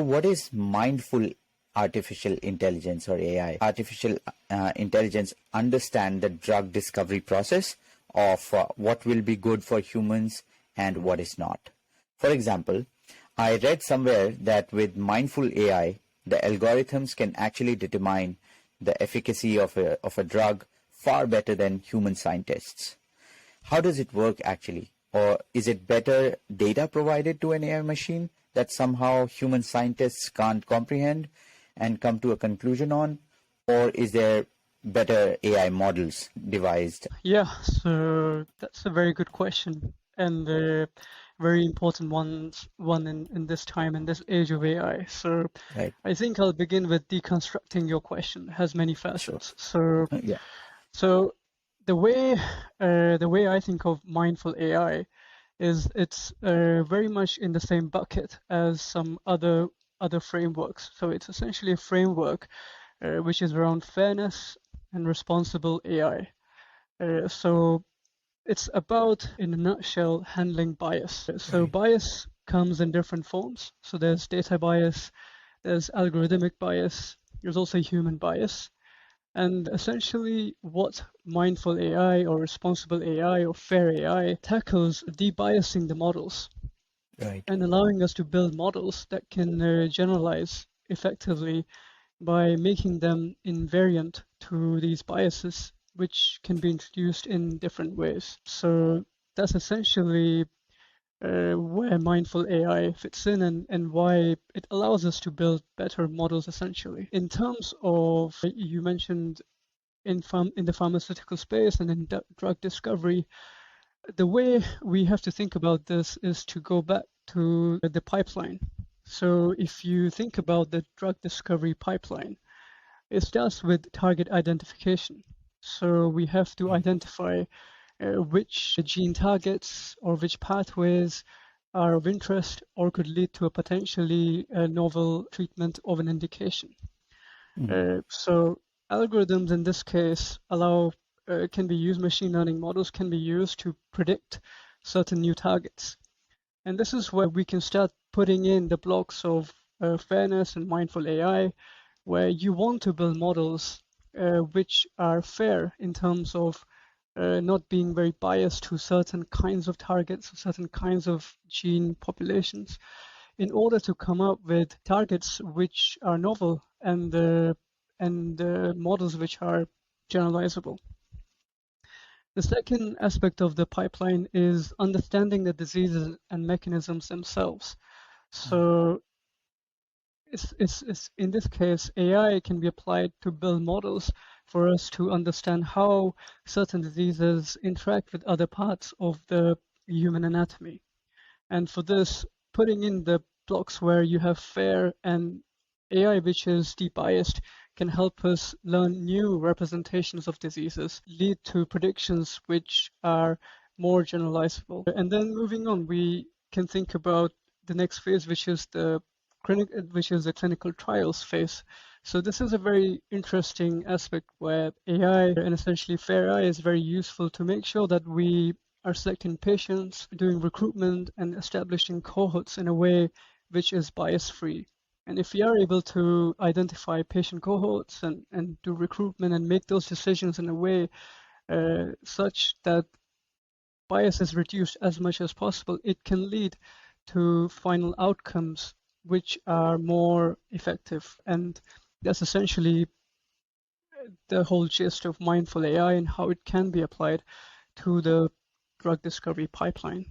What is mindful artificial intelligence or AI? Artificial intelligence understand the drug discovery process of what will be good for humans and what is not. For example, I read somewhere that with mindful AI, the algorithms can actually determine the efficacy of a drug far better than human scientists. How does it work actually? Or is it better data provided to an AI machine that somehow human scientists can't comprehend and come to a conclusion on? Or is there better AI models devised? Yeah, so that's a very good question, and a very important one in this time, in this age of AI. So Right. I think I'll begin with deconstructing your question. It has many Sure. facets. So Yeah. so the way I think of mindful AI is it's very much in the same bucket as some other frameworks. So it's essentially a framework which is around fairness and responsible AI. So it's about, in a nutshell, handling bias. So Right. bias comes in different forms. So there's data bias, there's algorithmic bias, there's also human bias. And essentially what mindful AI or responsible AI or fair AI tackles debiasing the models Right. and allowing us to build models that can generalize effectively by making them invariant to these biases, which can be introduced in different ways. So that's essentially where mindful AI fits in and why it allows us to build better models essentially. In terms of, you mentioned in the pharmaceutical space and in drug discovery, the way we have to think about this is to go back to the pipeline. So if you think about the drug discovery pipeline, it starts with target identification. So we have to identify which gene targets or which pathways are of interest or could lead to a potentially novel treatment of an indication. So algorithms in this case can be used, machine learning models can be used to predict certain new targets. And this is where we can start putting in the blocks of fairness and mindful AI, where you want to build models which are fair in terms of not being very biased to certain kinds of targets, certain kinds of gene populations, in order to come up with targets which are novel and models which are generalizable. The second aspect of the pipeline is understanding the diseases and mechanisms themselves. So it's in this case, AI can be applied to build models for us to understand how certain diseases interact with other parts of the human anatomy. And for this, putting in the blocks where you have fair and AI which is debiased can help us learn new representations of diseases, lead to predictions which are more generalizable. And then moving on, we can think about the next phase, which is the clinical trials phase. So this is a very interesting aspect where AI and essentially fair AI is very useful to make sure that we are selecting patients, doing recruitment and establishing cohorts in a way which is bias-free. And if we are able to identify patient cohorts and do recruitment and make those decisions in a way such that bias is reduced as much as possible, it can lead to final outcomes which are more effective. And that's essentially the whole gist of mindful AI and how it can be applied to the drug discovery pipeline.